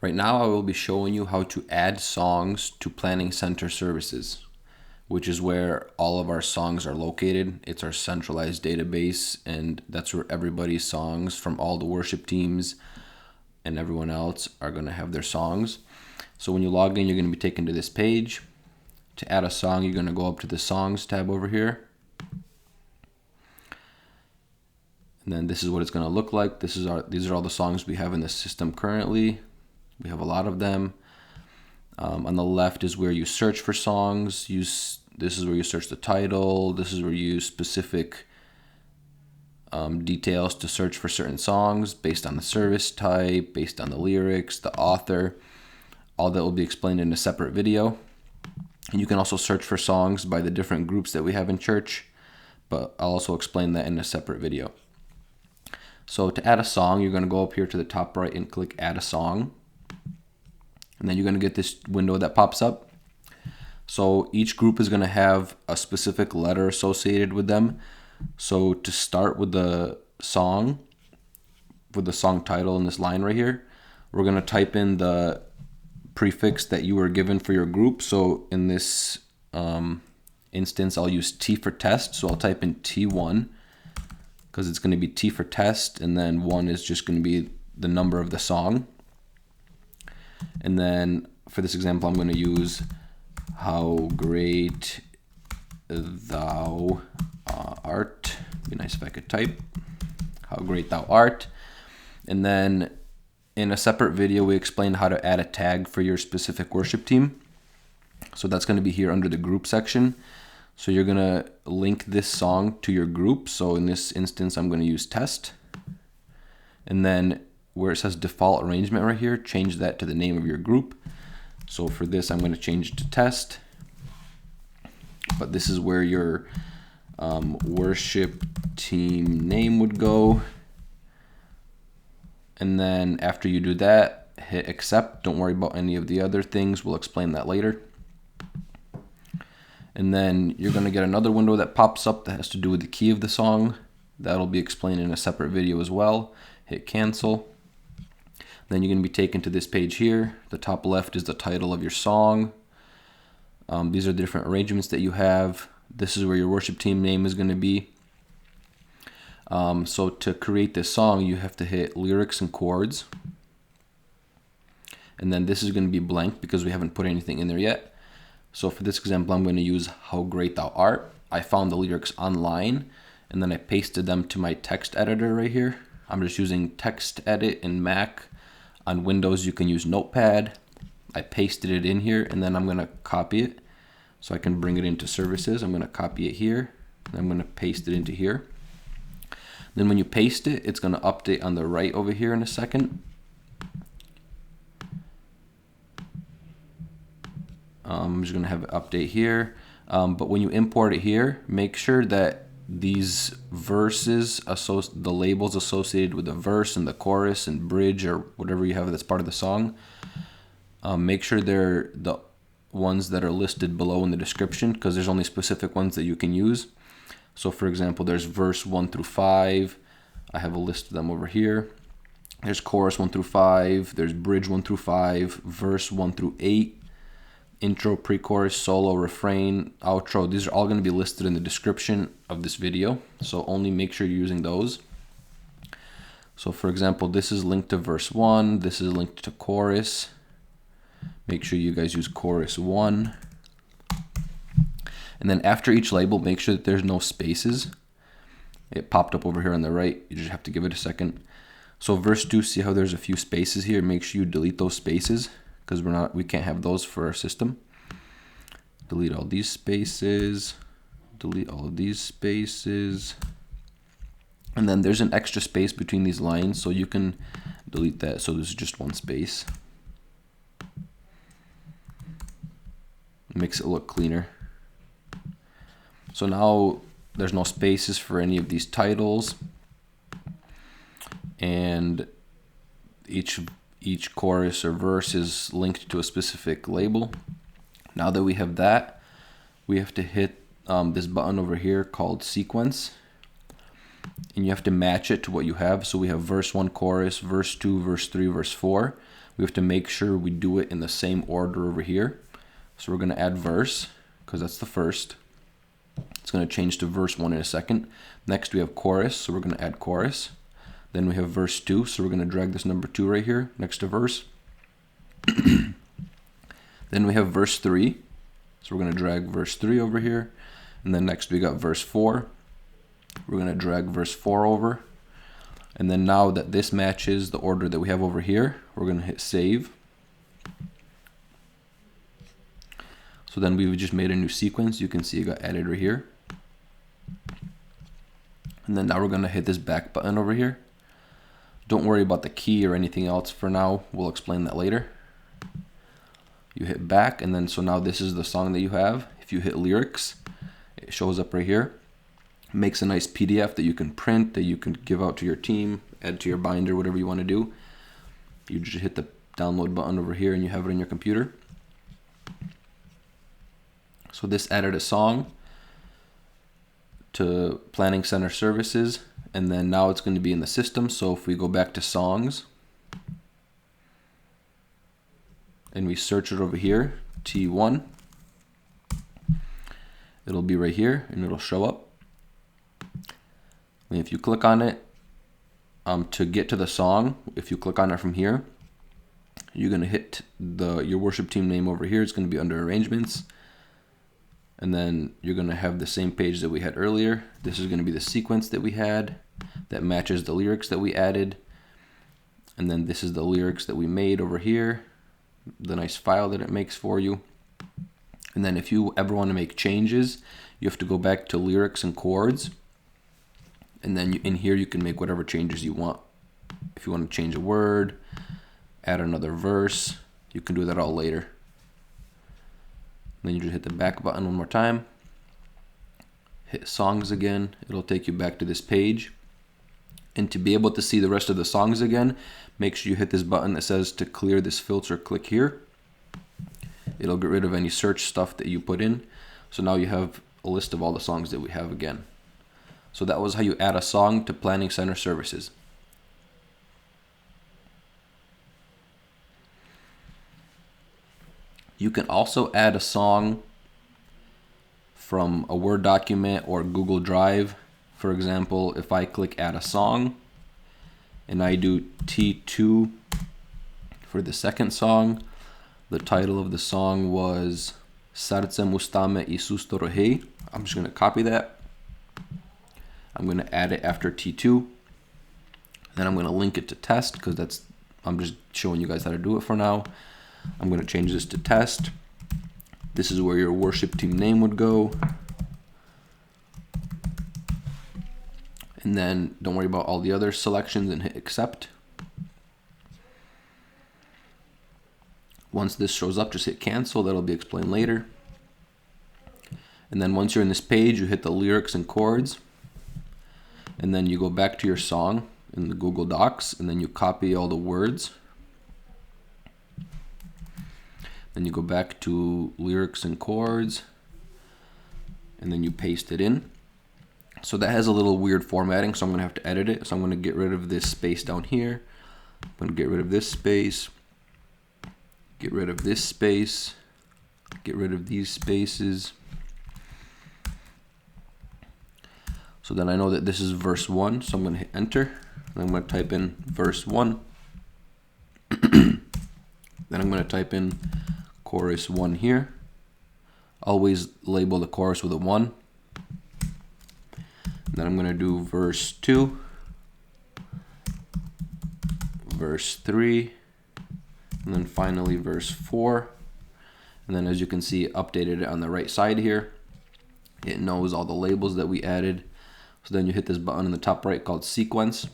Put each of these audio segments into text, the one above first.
Right now I will be showing you how to add songs to Planning Center services, which is where all of our songs are located. It's our centralized database, and that's where everybody's songs from all the worship teams and everyone else are going to have their songs. So when you log in, you're going to be taken to this page. To add a song, you're going to go up to the Songs tab over here. And then this is what it's going to look like. These are all the songs we have in the system currently. We have a lot of them. On the left is where you search for songs. This is where you search the title. This is where you use specific details to search for certain songs based on the service type, based on the lyrics, the author. All that will be explained in a separate video. And you can also search for songs by the different groups that we have in church, but I'll also explain that in a separate video. So to add a song, you're going to go up here to the top right and click Add a Song. And then you're going to get this window that pops up. So each group is going to have a specific letter associated with them. So to start with the song title in this line right here, we're going to type in the prefix that you were given for your group. So in this instance, I'll use T for test. So I'll type in T1 because it's going to be T for test, and then 1 is just going to be the number of the song. And then for this example, I'm going to use How Great Thou Art. Be nice if I could type. How Great Thou Art. And then in a separate video, we explained how to add a tag for your specific worship team. So that's going to be here under the group section. So you're going to link this song to your group. So in this instance, I'm going to use test. And then where it says default arrangement right here, change that to the name of your group. So for this, I'm going to change it to test. But this is where your worship team name would go. And then after you do that, hit accept. Don't worry about any of the other things. We'll explain that later. And then you're going to get another window that pops up that has to do with the key of the song. That'll be explained in a separate video as well. Hit cancel. Then you're going to be taken to this page here. The top left is the title of your song. These are the different arrangements that you have. This is where your worship team name is going to be. So to create this song, you have to hit lyrics and chords. And then this is going to be blank because we haven't put anything in there yet. So for this example, I'm going to use How Great Thou Art. I found the lyrics online, and then I pasted them to my text editor right here. I'm just using Text Edit in Mac. On Windows, you can use Notepad. I pasted it in here, and then I'm going to copy it so I can bring it into services. I'm going to copy it here, and I'm going to paste it into here. Then when you paste it, it's going to update on the right over here in a second. I'm just going to have it update here. But when you import it here, make sure that these verses, the labels associated with the verse and the chorus and bridge or whatever you have that's part of the song, make sure they're the ones that are listed below in the description, because there's only specific ones that you can use. So for example, there's verse 1 through 5. I have a list of them over here. There's chorus 1 through 5. There's bridge 1 through 5. Verse 1 through 8. Intro, pre-chorus, solo, refrain, outro. These are all going to be listed in the description of this video. So only make sure you're using those. So for example, this is linked to verse 1. This is linked to chorus. Make sure you guys use chorus 1. And then after each label, make sure that there's no spaces. It popped up over here on the right. You just have to give it a second. So verse 2, see how there's a few spaces here? Make sure you delete those spaces, because we can't have those for our system. Delete all these spaces. Delete all of these spaces. And then there's an extra space between these lines, so you can delete that. So there's just one space. It makes it look cleaner. So now there's no spaces for any of these titles, and each chorus or verse is linked to a specific label. Now that we have that, we have to hit this button over here called sequence, and you have to match it to what you have. So we have verse 1 chorus, verse 2, verse 3, verse 4. we have to make sure we do it in the same order over here. So we're going to add verse, because that's the first. It's going to change to verse 1 in a second. Next we have chorus, so we're going to add chorus. Then we have verse 2, so we're going to drag this number 2 right here next to verse. Then we have verse 3, so we're going to drag verse 3 over here. And then next we got verse 4. We're going to drag verse 4 over. And then now that this matches the order that we have over here, we're going to hit save. So then we've just made a new sequence. You can see it got added right here. And then now we're going to hit this back button over here. Don't worry about the key or anything else for now. We'll explain that later. You hit back, and then so now this is the song that you have. If you hit lyrics, it shows up right here. It makes a nice PDF that you can print, that you can give out to your team, add to your binder, whatever you want to do. You just hit the download button over here and you have it on your computer. So this added a song to Planning Center Services, and then now it's going to be in the system. So if we go back to songs and we search it over here, T1, it'll be right here and it'll show up. And if you click on it to get to the song, if you click on it from here, you're going to hit your worship team name over here. It's going to be under arrangements. And then you're going to have the same page that we had earlier. This is going to be the sequence that we had that matches the lyrics that we added. And then this is the lyrics that we made over here, the nice file that it makes for you. And then if you ever want to make changes, you have to go back to lyrics and chords. And then in here you can make whatever changes you want. If you want to change a word, add another verse, you can do that all later. Then you just hit the back button one more time, hit songs again, it'll take you back to this page. And to be able to see the rest of the songs again, make sure you hit this button that says to clear this filter, click here. It'll get rid of any search stuff that you put in. So now you have a list of all the songs that we have again. So that was how you add a song to Planning Center Services. You can also add a song from a Word document or Google Drive. For example, if I click add a song and I do T2 for the second song, the title of the song was Sarce Mustame Isus Torohei. I'm just going to copy that. I'm going to add it after T2. Then I'm going to link it to test because I'm just showing you guys how to do it for now. I'm going to change this to test. This is where your worship team name would go. And then don't worry about all the other selections and hit accept. Once this shows up, just hit cancel. That'll be explained later. And then once you're in this page, you hit the lyrics and chords. And then you go back to your song in the Google Docs, and then you copy all the words. Then you go back to lyrics and chords, and then you paste it in. So that has a little weird formatting, so I'm going to have to edit it. So I'm going to get rid of this space down here. I'm going to get rid of this space, get rid of this space, get rid of these spaces. So then I know that this is verse 1, so I'm going to hit enter. And I'm going to type in verse 1. Then I'm going to type in chorus 1 here. Always label the chorus with a 1. Then I'm going to do verse 2, verse 3, and then finally verse 4. And then as you can see, updated it on the right side here. It knows all the labels that we added. So then you hit this button in the top right called sequence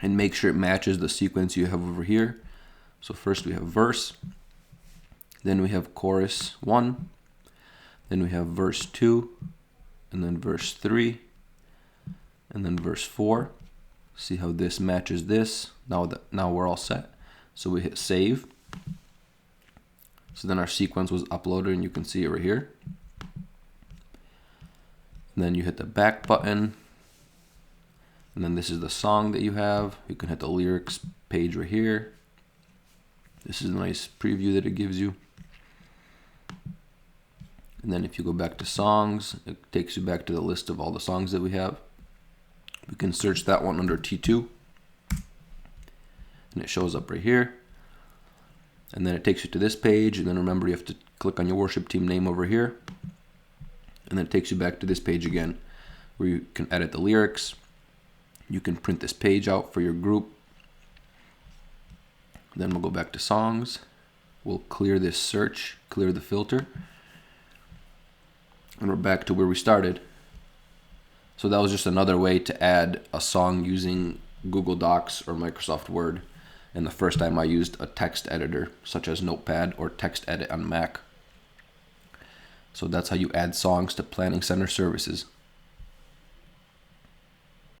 and make sure it matches the sequence you have over here. So first we have verse, then we have chorus 1, then we have verse 2, and then verse 3, and then verse 4. See how this matches this. Now we're all set. So we hit save. So then our sequence was uploaded and you can see it right here. And then you hit the back button. And then this is the song that you have. You can hit the lyrics page right here. This is a nice preview that it gives you. And then if you go back to songs, it takes you back to the list of all the songs that we have. We can search that one under T2. And it shows up right here. And then it takes you to this page. And then remember, you have to click on your worship team name over here. And then it takes you back to this page again, where you can edit the lyrics. You can print this page out for your group. Then we'll go back to songs. We'll clear this search, clear the filter. And we're back to where we started. So that was just another way to add a song using Google Docs or Microsoft Word. And the first time I used a text editor, such as Notepad or TextEdit on Mac. So that's how you add songs to Planning Center services.